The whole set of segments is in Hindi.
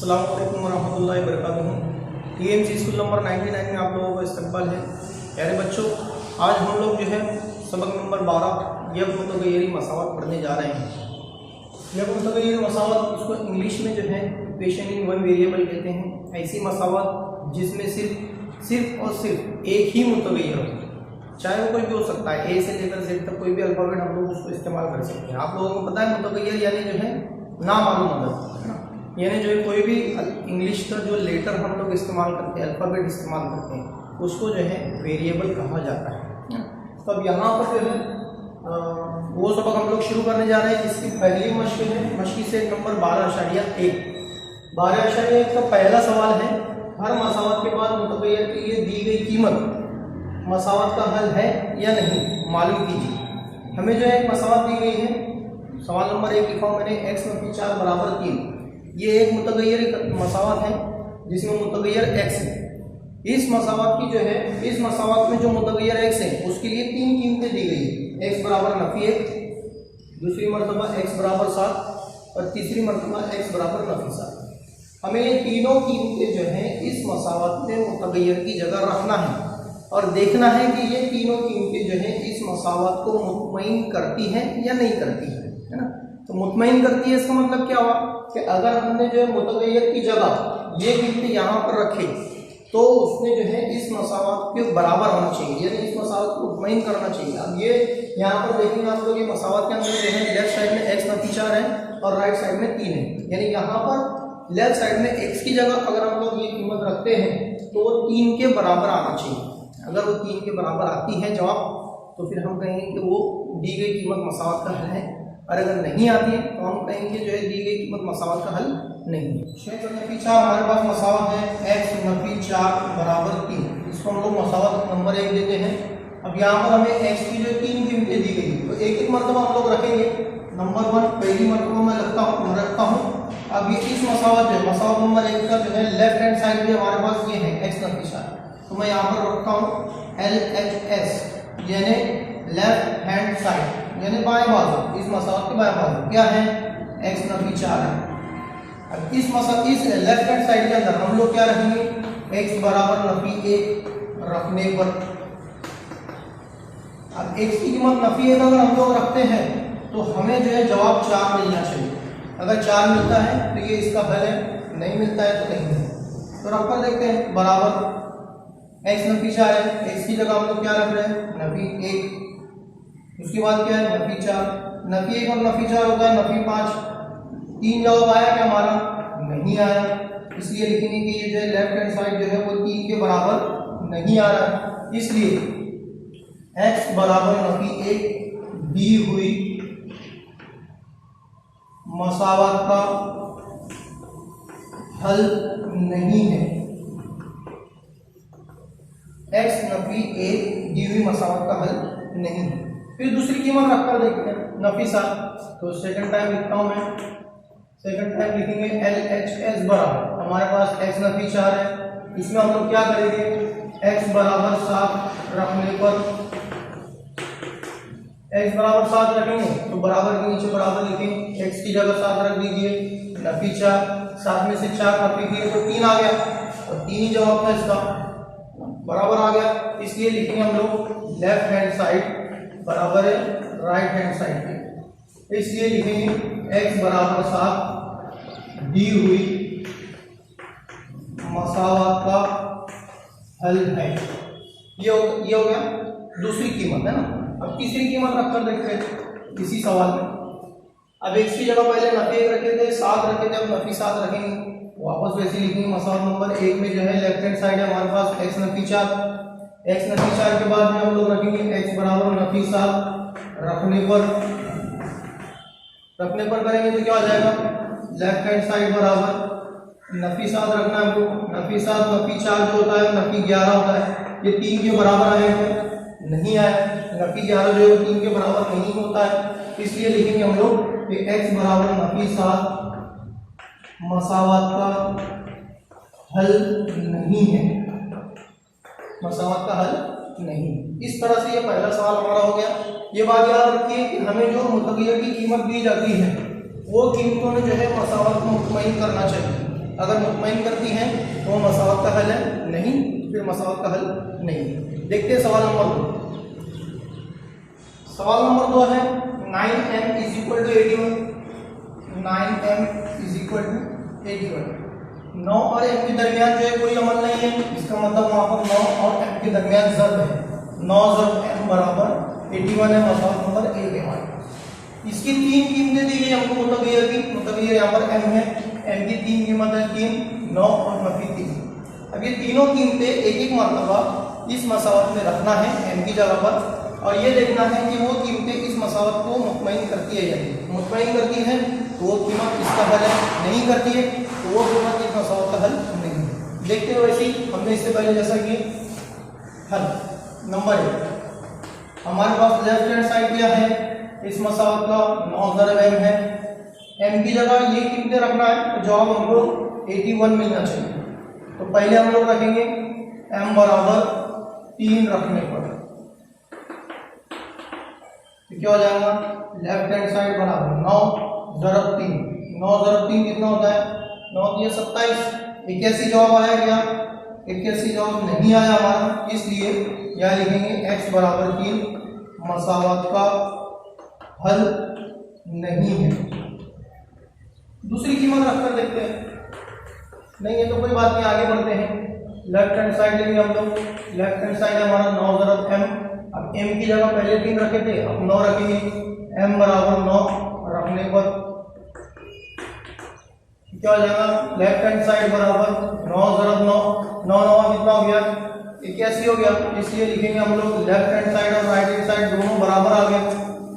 अस्सलाम वालेकुम वरहमतुल्लाहि वबरकातुहू। टीएमसी स्कूल नंबर 99 में आप लोगों का इस्तकबाल है। प्यारे बच्चों, आज हम लोग जो है सबक नंबर 12 यह मुतगय्यरी मसावत पढ़ने जा रहे हैं। यह मुतगय्यरी मसावत, इसको इंग्लिश में जो है इक्वेशन इन वन वेरिएबल कहते हैं। ऐसी मसावत जिसमें सिर्फ और सिर्फ एक ही मुतगय्यर हो, चाहे वो कोई भी हो सकता है, ए से लेकर जेड तक कोई भी अल्फ़ाबेट हम लोग उसको इस्तेमाल कर सकते हैं। आप लोगों को पता है मुतगय्यर यानी जो है नामालूम अदद, है ना, यानी जो है कोई भी इंग्लिश का जो लेटर हम लोग इस्तेमाल करते हैं, अल्फ़ाबेट इस्तेमाल करते हैं, उसको जो है वेरिएबल कहा जाता है। तो अब यहाँ पर जो है वो सबक हम लोग शुरू करने जा रहे हैं, जिसकी पहली मशक है मशकी सेट नंबर 12.1। 12.1 का पहला सवाल है, हर मसावत के बाद मुतगय्यर के लिए दी गई कीमत मसावत का हल है या नहीं, मालूम कीजिए। हमें जो है एक मसावत दी गई है, सवाल नंबर 1 लिखा हूँ मैंने, x में 4 बराबर 3। ये एक मुतगय्यर मसावत है जिसमें मुतगय्यर x है। इस मसावत की जो है, इस मसावत में जो मुतगय्यर x है उसके लिए 3 कीमतें दी गई है। x बराबर नफी 1, दूसरी मरतबा x बराबर 7 और तीसरी मरतबा x बराबर नफी 7। हमें ये तीनों कीमतें जो है इस मसावत में मुतगय्यर की जगह रखना है और देखना है कि ये तीनों कीमतें जो है इस मसावत को मुतमईन करती हैं या नहीं करती है ना। तो मुतमईन करती है, इसका मतलब क्या हुआ कि अगर हमने जो है मुतगय्यर की जगह ये कीमतें यहाँ पर रखे तो उसने जो है इस मसावत के बराबर होना चाहिए, यानी इस मसावत को मुतमईन करना चाहिए। अब ये यहाँ पर देखेंगे आप लोग, ये मसावत के अंदर जो है लेफ्ट साइड में x नफी 4 है और राइट साइड में 3 है, यानी यहाँ पर लेफ्ट साइड में x की जगह अगर हम लोग ये कीमत रखते हैं तो वो 3 के बराबर आना चाहिए। अगर वो 3 के बराबर आती है जवाब, तो फिर हम कहेंगे कि वो दी गई कीमत मसावत का हल है, और अगर नहीं आती है तो हम कहेंगे जो है दी गई कीमत मसावत का हल नहीं है। क्षेत्र नफी 4 हमारे पास मसावत है x नफी 4 बराबर 3, इसको हम लोग मसावत नंबर 1 देते हैं। अब यहाँ पर हमें x की जो 3 कीमतें दी गई तो एक एक मरतबा हम लोग रखेंगे। नंबर 1 पहली मरतबा मैं रखता हूँ। अब ये इस मसावत जो है, मसावत नंबर 1 का जो है लेफ्ट हैंड साइड भी हमारे पास ये है x नफी 4, तो मैं यहाँ पर रखता हूँ LHS यानी लेफ्ट हैंड साइड, यानी बाएं बाजू, इस मसावत के बाएं बाजू क्या है, x नफी 4 है। अब इस लेफ्ट हैंड साइड के अंदर हम लोग क्या रखेंगे, x बराबर नफी 1 रखने पर, अब x की कीमत नफी 1 अगर हम लोग रखते हैं तो हमें जो है जवाब 4 मिलना चाहिए। अगर 4 मिलता है तो ये इसका हल है, नहीं मिलता है तो नहीं है। तो रख कर देखते हैं, बराबर x नफी 4 है, x की जगह हम लोग क्या रख रहे हैं, नफी 1, उसके बाद क्या है नफी 4, नफी 1 और नफी 4 होता है नफी 5। 3 जवाब आया क्या हमारा, नहीं आया, इसलिए लिखेंगे कि ये जो है लेफ्ट हैंड साइड जो है वो 3 के बराबर नहीं आ रहा है, इसलिए x बराबर नफी 1 दी हुई मसावत का हल नहीं है। x नफी 1 दी हुई मसावत का हल नहीं है। फिर दूसरी कीमत रखकर देखते हैं, नफी 7, तो सेकंड टाइम लिखता हूं मैं, सेकंड टाइम लिखेंगे LHS बराबर, हमारे पास x नफी 4 है, इसमें हम लोग क्या करेंगे, x बराबर 7 रखने पर, x बराबर 7 रखेंगे तो बराबर के नीचे बराबर लिखेंगे, x की जगह 7 रख दीजिए, नफी 4, 7 में से 4 नफी किए तो 3 आ गया, और 3 ही जवाब था इसका, बराबर आ गया, इसलिए लिखेंगे हम लोग लेफ्ट हैंड साइड बराबर है राइट हैंड साइड के, इसलिए लिखेंगे x बराबर 7 दी हुई मसावत का हल है। ये हो गया दूसरी कीमत, है ना। अब तीसरी कीमत रखकर देखते हैं इसी सवाल में। अब x की जगह पहले नफी 1 रखे थे, 7 रखे थे, अब नफी 7 रखेंगे, वापस वैसे लिखेंगे। मसावत नंबर 1 में जो है लेफ्ट हैंड साइड है हमारे पास x नफी 4, x नफी 4 के बाद में हम लोग रखेंगे x बराबर नफी 7 रखने पर करेंगे तो क्या हो जाएगा, लेफ्ट हैंड साइड बराबर नफी 7 रखना है हमको, नफी 7 नफी 4 जो होता है नफी 11 होता है, ये 3 के बराबर आए हैं, नहीं आए, नफी 11 जो है 3 के बराबर नहीं होता है, इसलिए लिखेंगे हम लोग कि x बराबर नफी 7 मसावत का हल नहीं है, मसावत का हल नहीं। इस तरह से ये पहला सवाल हमारा हो गया। ये बात याद रखिए कि हमें जो मुतगय्यर की कीमत दी जाती है वो कीमतों ने जो है मसावत को मुतमईन करना चाहिए। अगर मुतमईन करती हैं तो वो मसावत का हल है, नहीं फिर मसावत का हल नहीं। देखते हैं सवाल नंबर 2। सवाल नंबर 2 है 9m = 81। 9m = 81। 9 और m के दरमियान जो है कोई अमल नहीं है, इसका मतलब वहाँ पर 9 और m के दरमियान ज़र्ब है। 9 × m = 81 है, मसावत नंबर 1 है हमारे पास। इसकी 3 कीमतें दी गई हमको मुतगय्यर की, मुतगय्यर यहाँ पर m है, m की 3 कीमत है 3, 9 और नफी 3। अब ये तीनों कीमतें एक एक मरतबा इस मसावत में रखना है m की जगह पर, और ये देखना है कि वो कीमतें इस मसावत को मुतमईन करती है या नहीं। मुतमईन करती है तो वो कीमत इसका हल है, नहीं करती है तो वो कीमत इस मसावत का हल नहीं है। देखते हैं वैसे ही हमने इससे पहले जैसा कि हल नंबर 1 हमारे पास लेफ्ट हैंड साइड क्या है इस मसावत का 9 × m है। m की जगह ये कीमतें रखना है तो जवाब हमको 81 मिलना चाहिए। तो पहले हम लोग रखेंगे m = 3 रखने पर तो क्या हो जाएगा, लेफ्ट हैंड साइड बराबर 9 × 3। 9 × 3 कितना होता है, 9 × 27। 81 जवाब आया क्या, 81 जवाब नहीं आया हमारा, इसलिए यहाँ लिखेंगे x = 3 मसावत का हल नहीं है। दूसरी कीमत रखकर देखते हैं, नहीं है तो कोई बात नहीं, आगे बढ़ते हैं। लेफ्ट हैंड साइड लेंगे हम लोग। लेफ्ट हैंड साइड हमारा 9 × m। अब m की जगह पहले 3 रखे थे, अब 9 रखेंगे। m = 9 रखने पर क्या हो जाएगा, लेफ्ट हैंड साइड बराबर 9 × 9। 9 कितना हो गया, 81 हो गया, इसलिए लिखेंगे हम लोग लेफ्ट हैंड साइड और राइट हैंड साइड दोनों बराबर आ गए।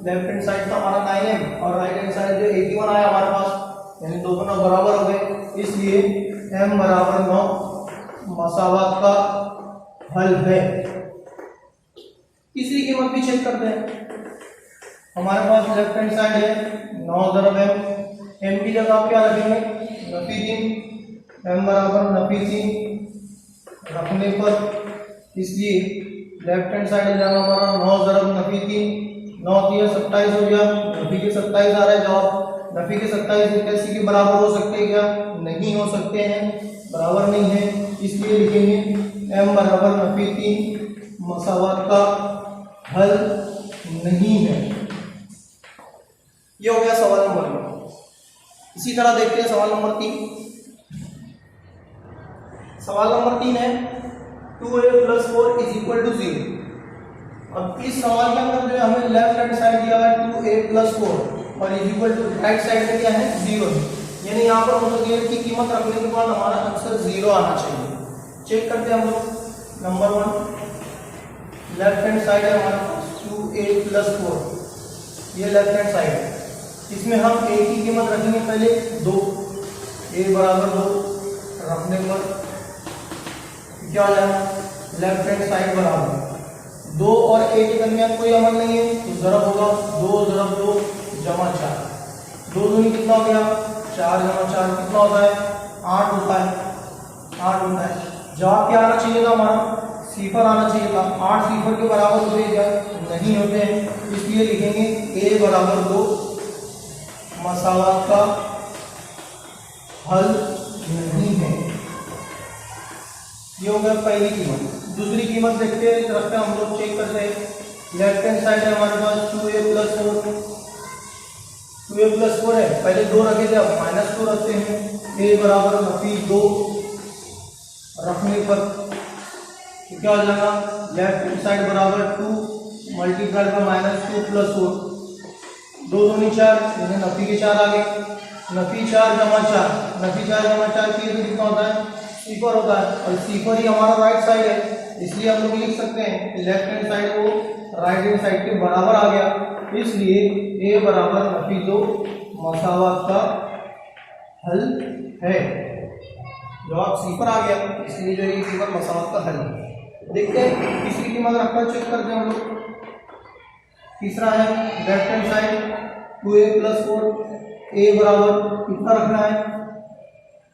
लेफ्ट हैंड साइड का हमारा 9m और राइट हैंड साइड जो 81 आया हमारे पास, यानी दोनों बराबर हो गए, इसलिए m = 9 मसावत का हल है। तीसरी कीमत भी चेक करते हैं। हमारे पास लेफ्ट हैंड साइड है 9 × m। m की जगह आप क्या रखेंगे, नफी 3। m = नफी 3 रखने पर, इसलिए लेफ्ट हैंड साइड जाना हमारा 9 × नफी 3। 9 × 27 हो गया, नफी के 27 आ रहा है जवाब। नफी के 27 81 के बराबर हो सकते हैं क्या, नहीं हो सकते हैं, बराबर नहीं है, इसलिए लिखेंगे m = नफी 3 मसावत का हल नहीं है। ये हो गया सवाल नंबर 2। इसी तरह देखते हैं सवाल नंबर 3। सवाल नंबर 3 है 2a + 4 = 0। अब इस सवाल के अंदर जो है हमें लेफ्ट हैंड साइड दिया है 2a + 4 और इक्वल टू राइट साइड में क्या है 0, यानी यहाँ पर मुतगय्यर की कीमत रखने के बाद हमारा आंसर 0 आना चाहिए। चेक करते हैं हम लोग। नंबर 1 लेफ्ट हैंड साइड है हमारे पास 2a + 4, ये लेफ्ट हैंड साइड है। इसमें हम a की कीमत रखेंगे पहले 2, a = 2 रखने पर क्या हो जाएगा, लेफ्ट हैंड साइड बराबर 2 और a के दरमियान कोई अमल नहीं है तो ज़रब होगा 2 × 2 = 4। 2 दूनी कितना हो गया, 4 × 4 कितना होता है, 8 होता है। 8 होता है। जवाब क्या आना चाहिए था हमारा, सिफर आना चाहिए था। 8 सिफर के बराबर होते हैं क्या, नहीं होते हैं, इसलिए लिखेंगे a = 2 मसावत का हल नहीं है। ये हो गया पहली कीमत। दूसरी कीमत देखते हैं, इस तरफ हम लोग चेक करते हैं। लेफ्ट हैंड साइड है हमारे पास 2a + 4, 2a + 4 है, पहले 2 रखे थे, अब -2 रखते हैं। a = नफी 2 रखने पर क्या हो जाएगा, लेफ्ट हैंड साइड बराबर 2 × -2 + 4, 2 दूनी 4, यानी नफी के 4 आ गए। नफी 4 × 4, नफी 4 × 4 की तो कितना होता है, सिफर होता है, और सिफर ही हमारा राइट साइड है, इसलिए हम लोग लिख सकते हैं लेफ्ट हैंड साइड को राइट हैंड साइड के बराबर आ गया, इसलिए a = नफी 2 मसावत का हल है। जवाब सिफर आ गया, इसलिए जो ये सिफर मसावत का हल है। देखते हैं तीसरी कीमत रखकर चेक करते हैं हम लोग। तीसरा है left hand side 2a + 4, a बराबर कितना रखना है,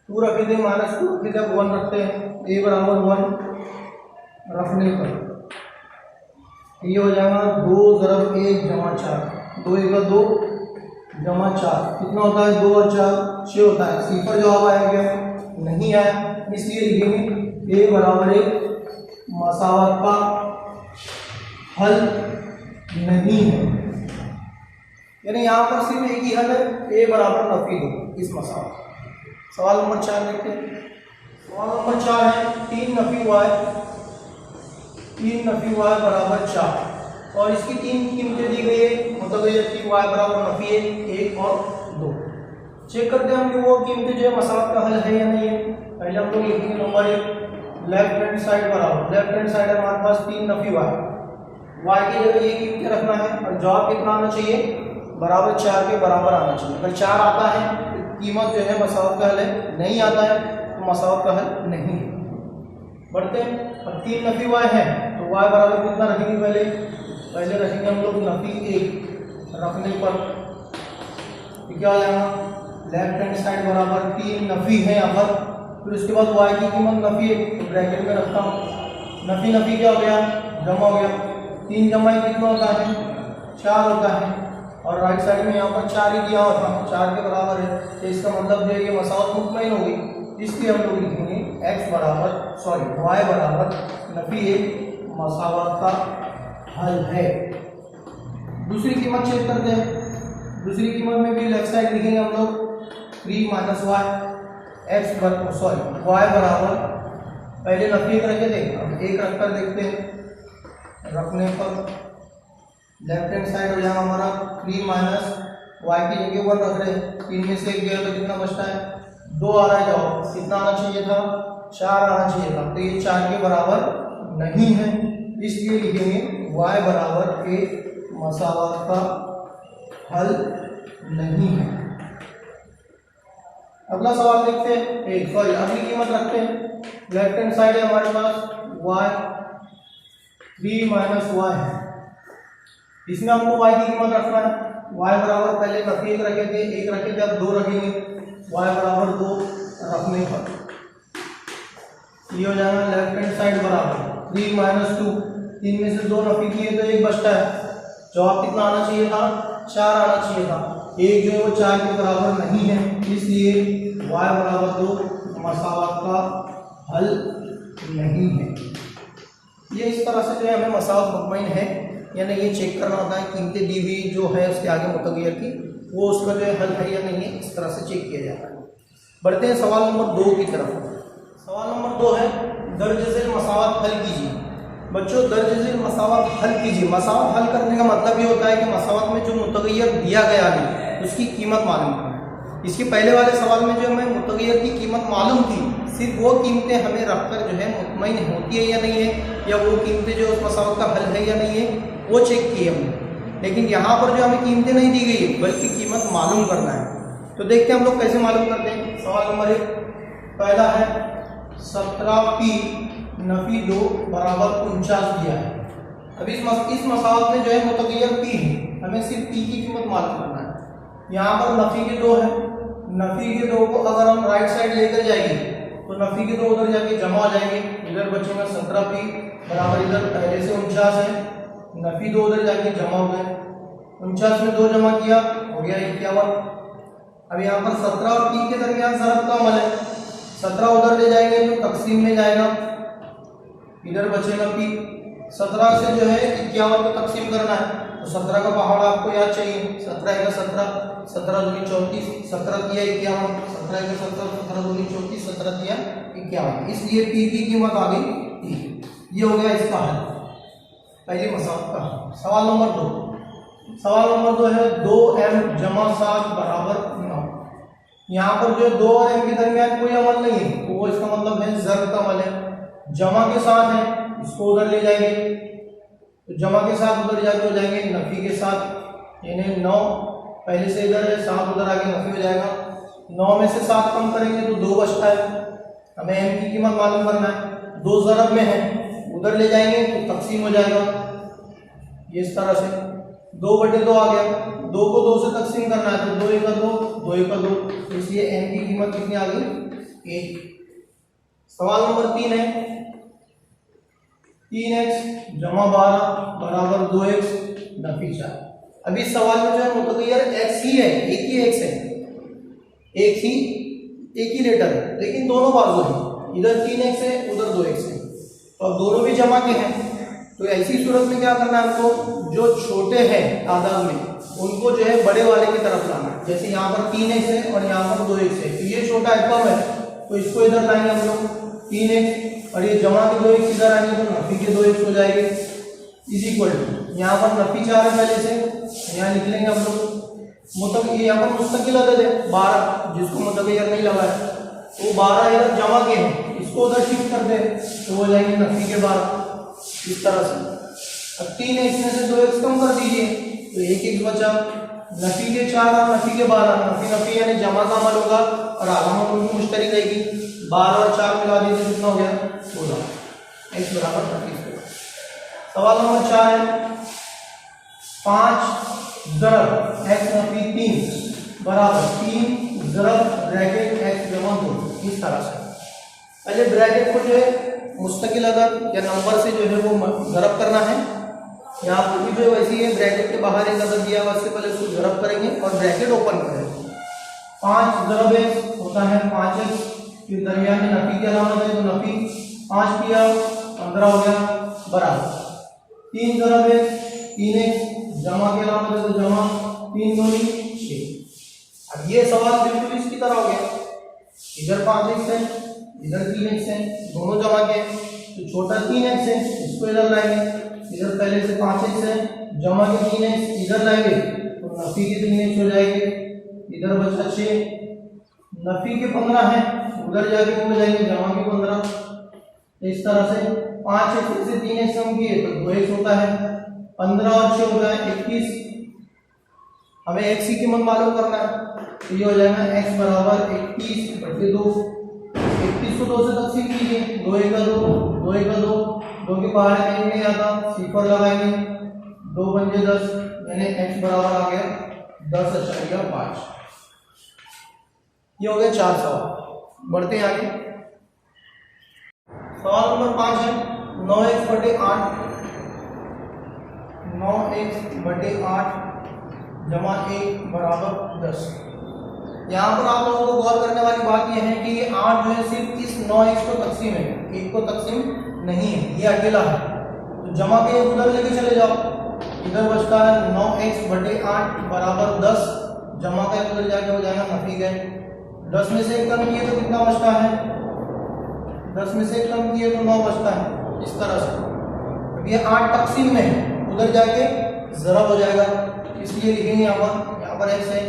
2 रखे थे, -2 रखे थे, 1 रखते हैं। a = 1 रखने पर ये हो जाएगा 2 × 1 = 4, 2 × 2 = 4 कितना होता है, 2 और 4 6 होता है, सिफर जवाब आया गया। नहीं आया, इसलिए लिखेंगे ए बराबर एक मसावत का हल नहीं है। यानी यहाँ पर सिर्फ एक ही हल है, ए बराबर नफी 2 इस मसावत। सवाल नंबर 4 देखते हैं। सवाल नंबर 4 है 3 नफी y बराबर 4 और इसकी 3 कीमतें दी गई है, मतलब ये कि y बराबर नफी 1 और 2। चेक करते हैं हम कि वो कीमतें जो है मसावत का हल है या नहीं है। पहले हम लोग लिखेंगे नंबर 1 लेफ्ट हैंड साइड बराबर, लेफ्ट हैंड साइड हमारे पास 3 नफी y की जगह ये कीमतें रखना है और जवाब कितना आना चाहिए, बराबर 4 के बराबर आना चाहिए। अगर 4 आता है तो कीमत जो है मसावत का हल है, नहीं आता है तो मसावत का हल नहीं है। बढ़ते हैं। अब 3 नफी y है तो y बराबर कितना रखेंगे, पहले रखेंगे हम लोग नफी 1 रखने पर क्या हो जाएगा, लेफ्ट हैंड साइड बराबर 3 नफी है यहाँ पर, फिर उसके बाद y की कीमत नफी 1 तो ब्रैकेट में रखता हूँ, नफी क्या हो गया, जमा हो गया। 3 जमा कितना होता है, 4 होता है और राइट साइड में यहाँ पर 4 ही दिया हुआ था, 4 के बराबर है, तो इसका मतलब जो ये मसावत मुतमईन हो गई। इसलिए हम लोग लिखेंगे y बराबर नफी 1 मसावत का हल है। दूसरी कीमत चेक करते हैं। दूसरी कीमत में भी लेफ्ट साइड लिखेंगे हम लोग 3 - y y बराबर, पहले नफी 1 रखे थे, अब 1 रखकर देखते हैं। रखने पर लेफ्ट हैंड साइड हो जाएगा हमारा 3 - y की जगह 1 रख रहे हैं, 3 में से 1 गया तो कितना बचता है, 2 आ रहा है। जवाब कितना आना चाहिए था, 4 आना चाहिए था, तो ये 4 के बराबर नहीं है, इसलिए लिखेंगे y बराबर के मसावत का हल नहीं है। अगला सवाल देखते हैं, अगली कीमत रखते हैं। लेफ्ट हैंड साइड है हमारे पास y 3 - y है, इसमें हमको y की कीमत रखना है। y बराबर पहले नफी 1 रखे थे, अब 2 रखेंगे, y बराबर 2 रखने पर ये हो जाएगा लेफ्ट हैंड साइड बराबर 3 - 2, 3 में से 2 नफी किए तो 1 बचता है। जवाब कितना आना चाहिए था, 4 आना चाहिए था, 1 जो है वो 4 के बराबर नहीं है, इसलिए y बराबर 2 मसावत का हल नहीं है। ये इस तरह से जो है हमें मसावत मुतमईन है या नहीं ये चेक करना होता है। कीमतें दी हुई जो है उसके आगे मुतगैर की, वो उसका जो है हल है या नहीं है, इस तरह से चेक किया जाता है। बढ़ते हैं सवाल नंबर 2 की तरफ। सवाल नंबर 2 है दर्ज झेल मसावत हल कीजिए। बच्चों दर्ज झेल मसावत हल कीजिए। मसावत हल करने का मतलब ये होता है कि मसावत में जो मुतगैर दिया गया है उसकी कीमत मालूम करना। इसके पहले वाले सवाल में जो हमें मुतगैर की कीमत मालूम थी, सिर्फ वो कीमतें हमें रखकर जो है मुतमईन होती है या नहीं है, या वो कीमतें जो उस मसावत का हल है या नहीं है, वो चेक किए हमने। लेकिन यहाँ पर जो हमें कीमतें नहीं दी गई है बल्कि कीमत मालूम करना है। तो देखते हैं हम लोग कैसे मालूम करते हैं। सवाल नंबर 1 पहला है 17p नफी 2 बराबर 49 दिया है। अब इस मसावत में जो है मुतगैर p है, हमें सिर्फ p की कीमत मालूम करना है। यहाँ पर नफी के 2 है, नफी के 2 को अगर हम राइट साइड लेकर जाएंगे तो नफी के 2 उधर जाके जमा हो जाएंगे, इधर बचेगा 17p बराबर, इधर पहले से 49 है, नफी 2 उधर जाके जमा हो गए, 49 में 2 जमा किया हो गया 51। अब यहाँ पर 17 और p के दरमियान ज़रब का अमल है, 17 उधर ले जाएंगे तो तकसीम में जाएगा, इधर बचेगा p। 17 से जो है 51 को तकसीम करना है तो 17 का पहाड़ आपको याद चाहिए, 17 का 17, 17 दूनी 34, 17 किया 51, 17 का 17, 17 दूनी 34, 17 किया 51, इसलिए p की कीमत आ गई 3। ये हो गया इसका हल, पहली मसावत का हल। सवाल नंबर 2, सवाल नंबर 2 है 2m जमा 7 बराबर 9। यहाँ पर जो 2 और m के दरमियान कोई अमल नहीं है तो वो इसका मतलब है ज़र्ब का अमल है। जमा के साथ है, इसको उधर ले जाएंगे तो जमा के साथ उधर जाके हो जाएंगे नफी के साथ, यानी 9 पहले से इधर है, 7 उधर आगे नफी हो जाएगा। 9 में से 7 कम करेंगे तो 2 बचता है, हमें m की कीमत मालूम करना है। 2 ज़रब में है, उधर ले जाएंगे तो तकसीम हो जाएगा, ये इस तरह से 2/2 आ गया, 2 को 2 से तकसीम करना है तो 2 × 2, 2 × 2, इसलिए m की कीमत कितनी आ गई 1। सवाल नंबर 3 है 3x जमा 12 बराबर 2x नफी 4। अभी इस सवाल में जो है मुतगैर x ही है, एक ही x है, एक ही एक ही लेटर है, लेकिन दोनों बाजू हैं, इधर 3x है उधर 2x है, तो अब दोनों भी जमा के हैं। तो ऐसी सूरत में क्या करना है हमको, जो छोटे हैं तादाद में उनको जो है बड़े वाले की तरफ लाना है। जैसे यहाँ पर 3x है और यहाँ पर 2x है, तो ये छोटा है कम है, तो इसको इधर लाएंगे हम लोग 3x, और ये जमा के 2x इधर आएंगे तो नफी के 2x हो जाएंगे। इज इक्वल टू यहाँ पर नफी 4 है पहले से, यहाँ लिख लेंगे हम लोग मतलब ये यहाँ पर मुस्तकिल अदद है 12, जिसको मुतगय्यर नहीं लगा है, तो 12 इधर जमा के हैं, इसको उधर शिफ्ट कर दे तो हो जाएंगे नफी के 12 इस तरह से। अब 3x में से 2x कम कर दीजिए तो 1x बचा, नफी के 4 और नफी के 12, नफी नफी यानी जमा का अमल होगा और आलामत उनकी मुश्तरक रहेगी। 12 और 4 मिला दीजिए कितना हो गया 16, x बराबर 35। सवाल नंबर 4 है 5 ज़रब x नफी 3 बराबर 3 ज़रब ब्रैकेट x जमा 2। इस तरह से पहले ब्रैकेट को जो है मुस्तकिल अदद या नंबर से जो है वो ज़रब करना है। यहाँ पर भी जो वैसी है, ब्रैकेट के बाहर एक अदद दिया हुआ, उससे पहले उसको ज़रब करेंगे और ब्रैकेट ओपन करेंगे। 5 ज़रब x होता है 5x, फिर दरमियान में नफी की अलामत है तो नफी 5 किया 15 हो गया बराबर 3 ज़रब x 3x, जमा की अलामत है तो जमा 3 दूनी 6। अब ये सवाल बिल्कुल इसकी तरह हो गया, इधर 5x है इधर 3x है, दोनों जमा के, तो छोटा 3x है इसको इधर लाएंगे, इधर पहले से 5x है जमा के 3x इधर लाएंगे तो नफी के 3x हो जाएंगे, इधर बचा 6, नफी के 15 है उधर जाके हो जाएंगे जमा के 15। इस तरह से 5x से 3x कम किए तो 2x होता है, 15 और 6 होता है 21। हमें x की कीमत मालूम करना है, तो ये हो जाएगा x बराबर 21/2। 21 को 2 से तकसीम कीजिए, 2 1 2, 2 1 2, 2 के बाहर कहीं नहीं आता, सिफर लगाएंगे 2 पंजे 10, यानी x बराबर आ गया 10.5। ये हो गया 4 सवाल। बढ़ते हैं आगे। सवाल नंबर 5 है 9x/8 9x/8 जमा 1 बराबर 10। यहाँ पर आप लोगों को गौर करने वाली बात यह है कि ये 8 जो है सिर्फ इस 9x को तकसीम है, 1 को तकसीम नहीं है, ये अकेला है, तो जमा के उधर लेके चले जाओ, इधर बचता है 9x/8 बराबर 10, जमा का उधर जाके हो जाएगा नफी गए, 10 में से 1 कम किए तो कितना बचता है, 10 में से 1 कम किए तो 9 बचता है। इस तरह से अब ये 8 तकसीम में है, उधर जाके ज़रब हो जाएगा, इसलिए लिखेंगे यहाँ पर x है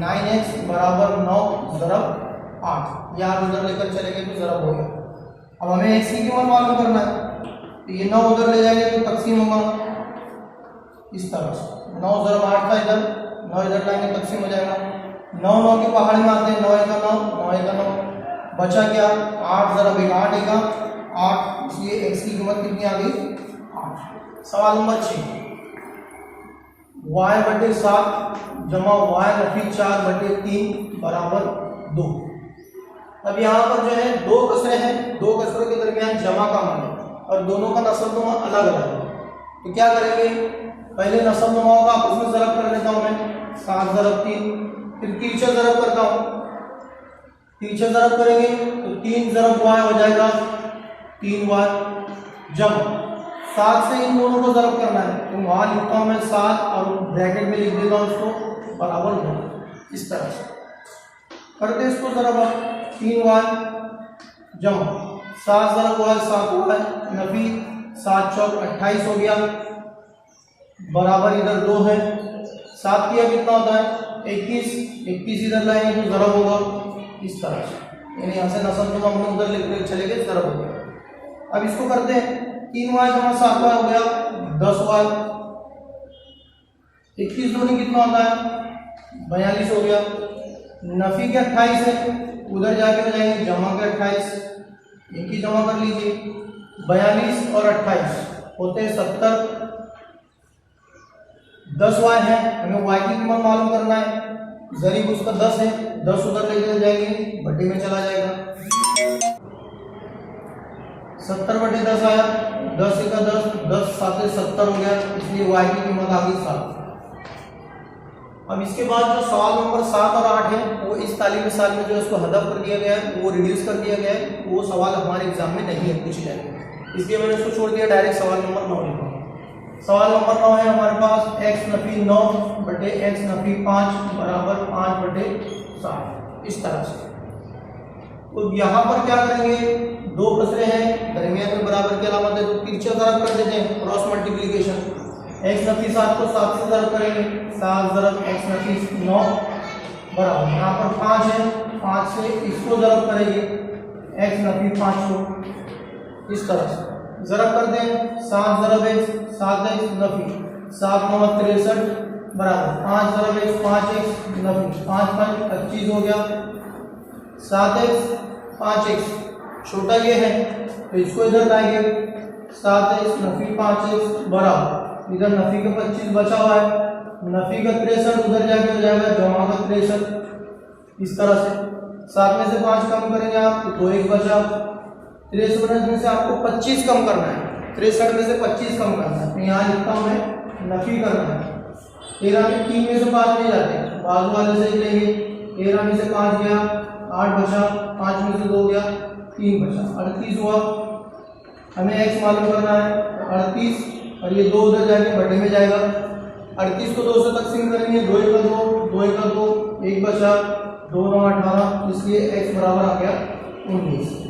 9x बराबर 9 ज़रब 8, या उधर लेकर चले गए तो ज़रब हो गया। अब हमें x की कीमत मालूम करना है, तो ये 9 उधर ले जाएंगे तो तकसीम होगा इस तरह से, 9 ज़रब 8 था इधर, 9 इधर लाएंगे तकसीम हो जाएगा, 9 9 के पहाड़ी में आते हैं, 9 1 9 9 1 9, बचा क्या 8 ज़रब 1 8 1 8, इसलिए x की कीमत कितनी आ गई 8। सवाल नंबर 6 y/7 जमा y नफी 4/3 बराबर 2। अब यहाँ पर जो है 2 कसरे हैं, 2 कसरों के दरमियान जमा का अमल है और दोनों का नस्ब-नुमा अलग अलग है, तो क्या करेंगे, पहले नस्ब-नुमा का आपस में ज़रब कर देता हूँ मैं, 7 ज़रब 3, फिर तीसरा ज़रब करता हूँ, तीसरा ज़रब करेंगे तो 3 ज़रब y हो जाएगा 3y, जमा 7 से इन दोनों को ज़रब करना है, तो वहाँ लिखता हूँ मैं 7 और ब्रैकेट में लिख देता हूँ इसको बराबर 2। इस तरह से करते इसको ज़रब, 3y जमा 7 ज़रब y 7y, नफी 7 चौक 28 हो गया, बराबर इधर 2 है, 7 किया कितना होता है 21, 21 इधर लाएंगे तो ज़रब होगा इस तरह से, यानी यहाँ से नस्ब तो हमने उधर लिख चले गए ज़रब हो गया। अब इसको करते हैं, 3y जमा 7y हो गया 10y, 21 दूनी कितना होता है 42 हो गया, नफी के 28 है उधर जाके हो जाएंगे जमा के 28, एक ही जमा कर लीजिए, 42 और 28 होते हैं 70, 10y है, हमें y की कीमत मालूम करना है, ज़रीब उसका 10 है, 10 उधर ले जाएंगे बट्टे में चला जाएगा, 70/10 आया, 10 का 10, 10 7 70 हो गया, इसलिए y की कीमत आ गई 7। अब इसके बाद जो सवाल नंबर 7 और 8 है वो इस तालीमी साल में जो है उसको हदफ कर दिया गया है, वो रिड्यूस कर दिया गया है, वो सवाल हमारे एग्जाम में नहीं है पूछे जाएंगे, इसलिए मैंने उसको छोड़ दिया, डायरेक्ट सवाल नंबर 9 लिखा। सवाल नंबर 9 है हमारे पास x नफी 9 बटे x नफी 5 बराबर 5 बटे 7, इस तरह से। तो यहाँ पर क्या करेंगे, दो कसरे हैं, दरमियान में बराबर की अलामत है, तो तिरछा ज़रब कर देते हैं, क्रॉस मल्टीप्लिकेशन। x नफी 7 को 7 से ज़रब करेंगे, 7 ज़रब x नफी 9 बराबर, यहाँ पर 5 है, 5 से इसको ज़रब करेंगे x नफी 5 को, इस तरह से ज़रब कर दें, 7 ज़रब x 7x नफी 7 9 63 बराबर 5 ज़रब x 5x नफी 5 5 25 हो गया, 7x 5x छोटा ये है तो इसको इधर लाएंगे, 7x नफी 5x बराबर, इधर नफी का 25 बचा हुआ है, नफी का 63 उधर जाके हो जाएगा जमा का 63, इस तरह से 7 में से 5 कम करेंगे आप तो 2x बचा, 63 में से आपको 25 कम करना है, 63 में से 25 कम करना है, तो यहाँ लिखता हूँ मैं नफी करना है। 13 में 3 में से 5 नहीं जाते, बाजू वाले से ही लेंगे, 13 में से 5 गया 8 बचा, 5 में से 2 गया 3 बचा, 38 हुआ। हमें x मालूम करना है 38, और ये 2 उधर जाके बटे में जाएगा, 38 को 2 से तकसीम करेंगे, 2 एक 2 2 एक 2 1 बचा, 2 9 18, इसलिए x बराबर आ गया 19।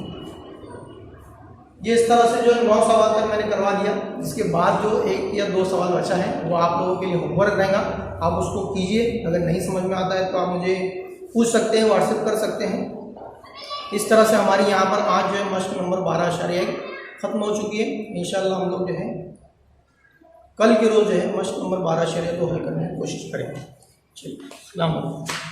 ये इस तरह से जो 9 सवाल तक मैंने करवा दिया, इसके बाद जो 1 या 2 सवाल बचा है वो आप लोगों के लिए होमवर्क रहेगा, आप उसको कीजिए। अगर नहीं समझ में आता है तो आप मुझे पूछ सकते हैं, व्हाट्सएप कर सकते हैं। इस तरह से हमारी यहाँ पर आज जो है मश्क नंबर 12.1 ख़त्म हो चुकी है। इंशाल्लाह हम लोग जो है कल के रोज़ जो है मश्क नंबर 12.2 हल करने की कोशिश करेंगे। चलिए, अस्सलाम वालेकुम।